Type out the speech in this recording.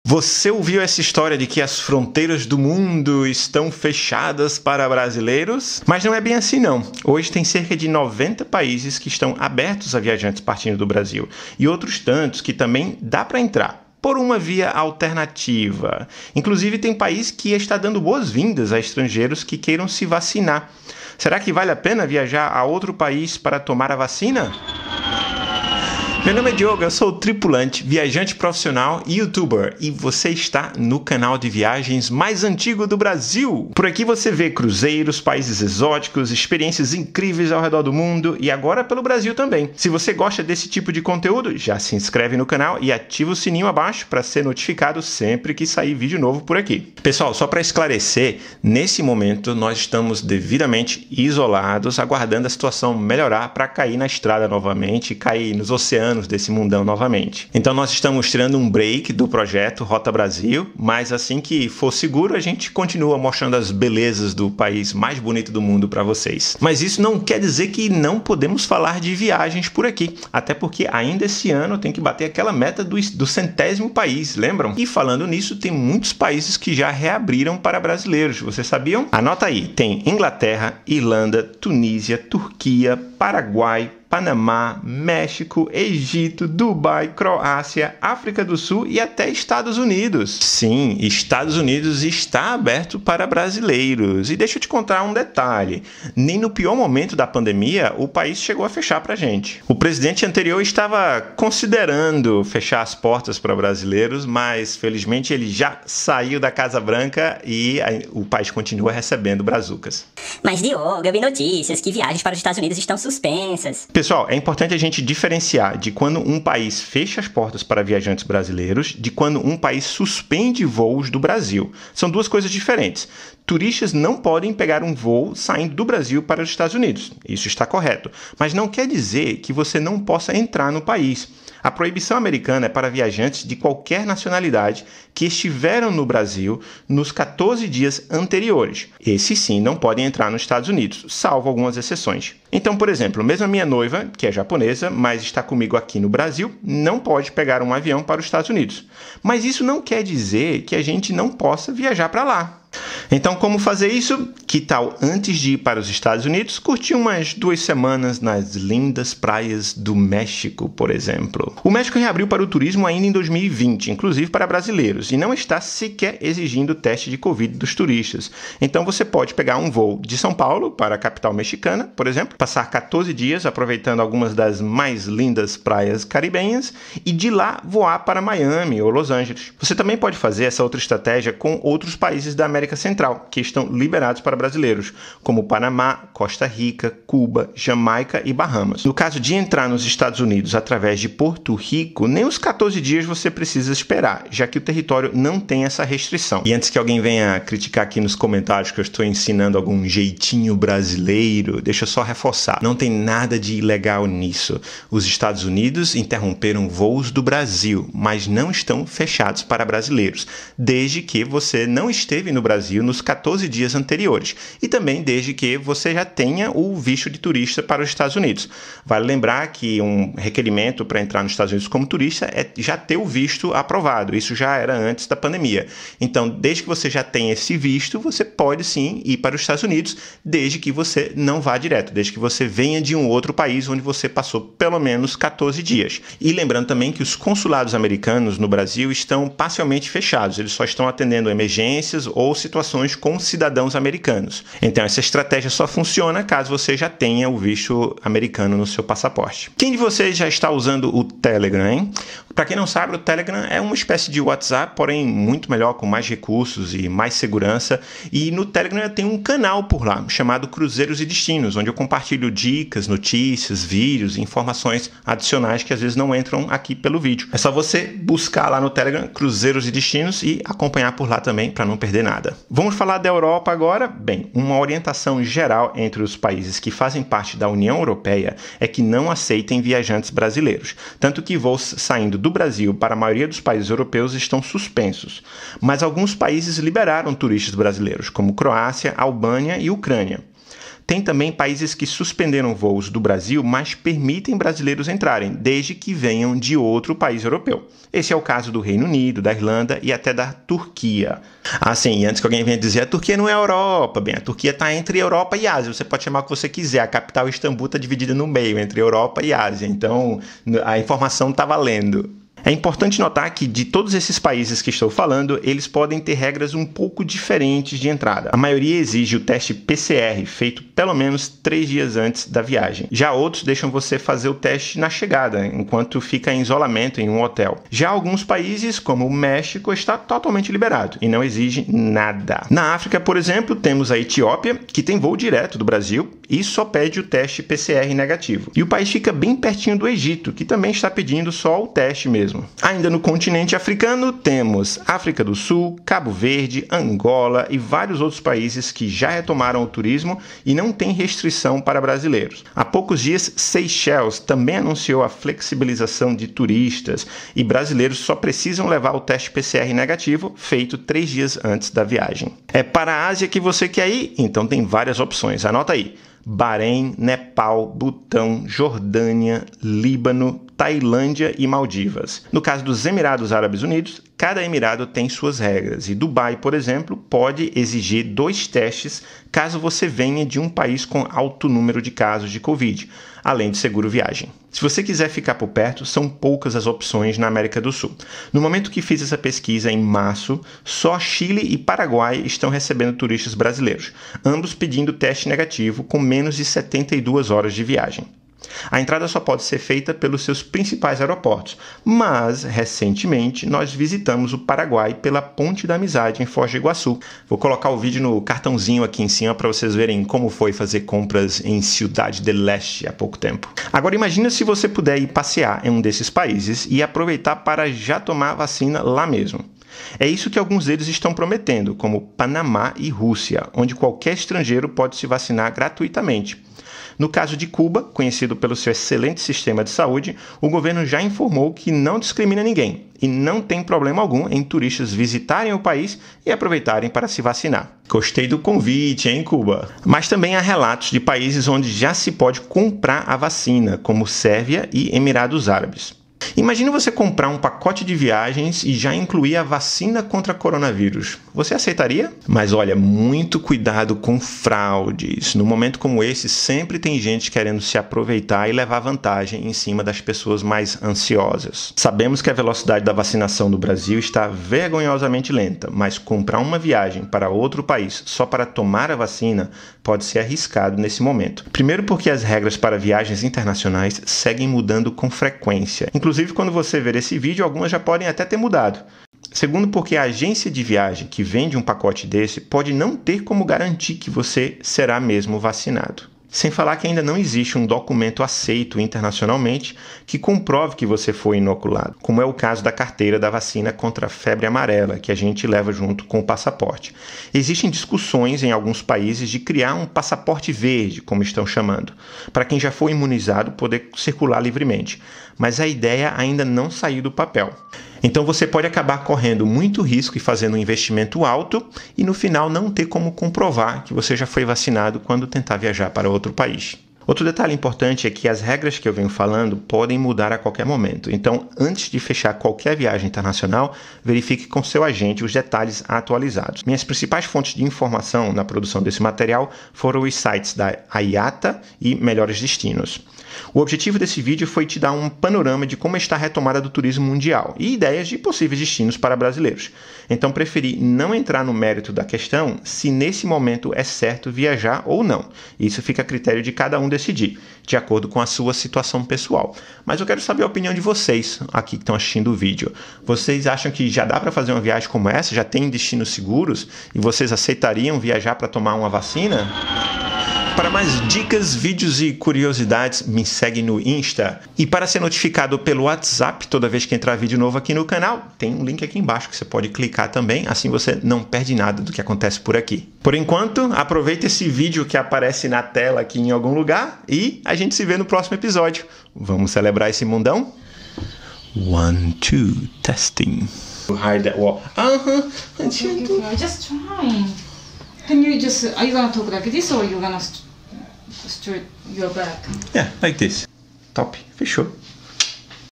Você ouviu essa história de que as fronteiras do mundo estão fechadas para brasileiros? Mas não é bem assim não. Hoje tem cerca de 90 países que estão abertos a viajantes partindo do Brasil e outros tantos que também dá para entrar por uma via alternativa. Inclusive tem país que está dando boas-vindas a estrangeiros que queiram se vacinar. Será que vale a pena viajar a outro país para tomar a vacina? Meu nome é Diogo, eu sou tripulante, viajante profissional e youtuber e você está no canal de viagens mais antigo do Brasil. Por aqui você vê cruzeiros, países exóticos, experiências incríveis ao redor do mundo e agora pelo Brasil também. Se você gosta desse tipo de conteúdo, já se inscreve no canal e ativa o sininho abaixo para ser notificado sempre que sair vídeo novo por aqui. Pessoal, só para esclarecer, nesse momento nós estamos devidamente isolados, aguardando a situação melhorar para cair na estrada novamente e cair nos oceanos desse mundão novamente. Então nós estamos tirando um break do projeto Rota Brasil, mas assim que for seguro a gente continua mostrando as belezas do país mais bonito do mundo para vocês. Mas isso não quer dizer que não podemos falar de viagens por aqui, até porque ainda esse ano tem que bater aquela meta do 100º país, lembram? E falando nisso, tem muitos países que já reabriram para brasileiros, vocês sabiam? Anota aí, tem Inglaterra, Irlanda, Tunísia, Turquia, Paraguai, Panamá, México, Egito, Dubai, Croácia, África do Sul e até Estados Unidos. Sim, Estados Unidos está aberto para brasileiros. E deixa eu te contar um detalhe. Nem no pior momento da pandemia, o país chegou a fechar para a gente. O presidente anterior estava considerando fechar as portas para brasileiros, mas felizmente ele já saiu da Casa Branca e o país continua recebendo brazucas. Mas Diogo, eu vi notícias que viagens para os Estados Unidos estão suspensas. Pessoal, é importante a gente diferenciar de quando um país fecha as portas para viajantes brasileiros de quando um país suspende voos do Brasil. São duas coisas diferentes. Turistas não podem pegar um voo saindo do Brasil para os Estados Unidos. Isso está correto. Mas não quer dizer que você não possa entrar no país. A proibição americana é para viajantes de qualquer nacionalidade que estiveram no Brasil nos 14 dias anteriores. Esses sim não podem entrar nos Estados Unidos, salvo algumas exceções. Então, por exemplo, mesmo a minha noiva, que é japonesa, mas está comigo aqui no Brasil, não pode pegar um avião para os Estados Unidos. Mas isso não quer dizer que a gente não possa viajar para lá. Então, como fazer isso? Que tal, antes de ir para os Estados Unidos, curtir umas 2 semanas nas lindas praias do México, por exemplo? O México reabriu para o turismo ainda em 2020, inclusive para brasileiros, e não está sequer exigindo teste de Covid dos turistas. Então, você pode pegar um voo de São Paulo para a capital mexicana, por exemplo, passar 14 dias aproveitando algumas das mais lindas praias caribenhas e de lá voar para Miami ou Los Angeles. Você também pode fazer essa outra estratégia com outros países da América Central, que estão liberados para brasileiros, como Panamá, Costa Rica, Cuba, Jamaica e Bahamas. No caso de entrar nos Estados Unidos através de Porto Rico, nem os 14 dias você precisa esperar, já que o território não tem essa restrição. E antes que alguém venha criticar aqui nos comentários que eu estou ensinando algum jeitinho brasileiro, deixa eu só reforçar, não tem nada de ilegal nisso. Os Estados Unidos interromperam voos do Brasil, mas não estão fechados para brasileiros, desde que você não esteve no Brasil nos 14 dias anteriores e também desde que você já tenha o visto de turista para os Estados Unidos. Vale lembrar que um requerimento para entrar nos Estados Unidos como turista é já ter o visto aprovado. Isso já era antes da pandemia. Então, desde que você já tenha esse visto, você pode sim ir para os Estados Unidos, desde que você não vá direto, desde que você venha de um outro país onde você passou pelo menos 14 dias. E lembrando também que os consulados americanos no Brasil estão parcialmente fechados. Eles só estão atendendo emergências ou situações com cidadãos americanos. Então essa estratégia só funciona caso você já tenha o visto americano no seu passaporte. Quem de vocês já está usando o Telegram, hein? Para quem não sabe, o Telegram é uma espécie de WhatsApp, porém muito melhor, com mais recursos e mais segurança. E no Telegram tem um canal por lá, chamado Cruzeiros e Destinos, onde eu compartilho dicas, notícias, vídeos e informações adicionais que às vezes não entram aqui pelo vídeo. É só você buscar lá no Telegram Cruzeiros e Destinos e acompanhar por lá também para não perder nada. Vamos falar da Europa agora? Bem, uma orientação geral entre os países que fazem parte da União Europeia é que não aceitem viajantes brasileiros, tanto que voos saindo do Brasil para a maioria dos países europeus estão suspensos. Mas alguns países liberaram turistas brasileiros, como Croácia, Albânia e Ucrânia. Tem também países que suspenderam voos do Brasil, mas permitem brasileiros entrarem, desde que venham de outro país europeu. Esse é o caso do Reino Unido, da Irlanda e até da Turquia. Assim, antes que alguém venha dizer, a Turquia não é a Europa. Bem, a Turquia está entre Europa e Ásia. Você pode chamar o que você quiser. A capital Istambul está dividida no meio, entre Europa e Ásia. Então, a informação está valendo. É importante notar que, de todos esses países que estou falando, eles podem ter regras um pouco diferentes de entrada. A maioria exige o teste PCR, feito pelo menos 3 dias antes da viagem. Já outros deixam você fazer o teste na chegada, enquanto fica em isolamento em um hotel. Já alguns países, como o México, está totalmente liberado e não exige nada. Na África, por exemplo, temos a Etiópia, que tem voo direto do Brasil e só pede o teste PCR negativo. E o país fica bem pertinho do Egito, que também está pedindo só o teste mesmo. Ainda no continente africano, temos África do Sul, Cabo Verde, Angola e vários outros países que já retomaram o turismo e não tem restrição para brasileiros. Há poucos dias, Seychelles também anunciou a flexibilização de turistas e brasileiros só precisam levar o teste PCR negativo feito 3 dias antes da viagem. É para a Ásia que você quer ir? Então tem várias opções. Anota aí: Bahrein, Nepal, Butão, Jordânia, Líbano, Tailândia e Maldivas. No caso dos Emirados Árabes Unidos, cada emirado tem suas regras e Dubai, por exemplo, pode exigir 2 testes caso você venha de um país com alto número de casos de Covid, além de seguro viagem. Se você quiser ficar por perto, são poucas as opções na América do Sul. No momento que fiz essa pesquisa, em março, só Chile e Paraguai estão recebendo turistas brasileiros, ambos pedindo teste negativo com menos de 72 horas de viagem. A entrada só pode ser feita pelos seus principais aeroportos, mas, recentemente, nós visitamos o Paraguai pela Ponte da Amizade, em Foz do Iguaçu. Vou colocar o vídeo no cartãozinho aqui em cima para vocês verem como foi fazer compras em Ciudad del Este há pouco tempo. Agora, imagina se você puder ir passear em um desses países e aproveitar para já tomar a vacina lá mesmo. É isso que alguns deles estão prometendo, como Panamá e Rússia, onde qualquer estrangeiro pode se vacinar gratuitamente. No caso de Cuba, conhecido pelo seu excelente sistema de saúde, o governo já informou que não discrimina ninguém e não tem problema algum em turistas visitarem o país e aproveitarem para se vacinar. Gostei do convite, hein, Cuba? Mas também há relatos de países onde já se pode comprar a vacina, como Sérvia e Emirados Árabes. Imagine você comprar um pacote de viagens e já incluir a vacina contra coronavírus. Você aceitaria? Mas olha, muito cuidado com fraudes. Num momento como esse, sempre tem gente querendo se aproveitar e levar vantagem em cima das pessoas mais ansiosas. Sabemos que a velocidade da vacinação no Brasil está vergonhosamente lenta, mas comprar uma viagem para outro país só para tomar a vacina pode ser arriscado nesse momento. Primeiro porque as regras para viagens internacionais seguem mudando com frequência. Inclusive, quando você ver esse vídeo, algumas já podem até ter mudado. Segundo, porque a agência de viagem que vende um pacote desse pode não ter como garantir que você será mesmo vacinado. Sem falar que ainda não existe um documento aceito internacionalmente que comprove que você foi inoculado, como é o caso da carteira da vacina contra a febre amarela, que a gente leva junto com o passaporte. Existem discussões em alguns países de criar um passaporte verde, como estão chamando, para quem já foi imunizado poder circular livremente, mas a ideia ainda não saiu do papel. Então você pode acabar correndo muito risco e fazendo um investimento alto e no final não ter como comprovar que você já foi vacinado quando tentar viajar para outro país. Outro detalhe importante é que as regras que eu venho falando podem mudar a qualquer momento. Então, antes de fechar qualquer viagem internacional, verifique com seu agente os detalhes atualizados. Minhas principais fontes de informação na produção desse material foram os sites da IATA e Melhores Destinos. O objetivo desse vídeo foi te dar um panorama de como está a retomada do turismo mundial e ideias de possíveis destinos para brasileiros. Então preferi não entrar no mérito da questão se nesse momento é certo viajar ou não. Isso fica a critério de cada um decidir, de acordo com a sua situação pessoal. Mas eu quero saber a opinião de vocês aqui que estão assistindo o vídeo. Vocês acham que já dá para fazer uma viagem como essa? Já tem destinos seguros? E vocês aceitariam viajar para tomar uma vacina? Para mais dicas, vídeos e curiosidades, me segue no Insta. E para ser notificado pelo WhatsApp toda vez que entrar vídeo novo aqui no canal, tem um link aqui embaixo que você pode clicar também, assim você não perde nada do que acontece por aqui. Por enquanto, aproveita esse vídeo que aparece na tela aqui em algum lugar e a gente se vê no próximo episódio. Vamos celebrar esse mundão? 1, 2, testing. Hide that wall. Just trying. Can you just, are you gonna talk like this or are you gonna straight your back. Yeah, like this. Top. Fechou.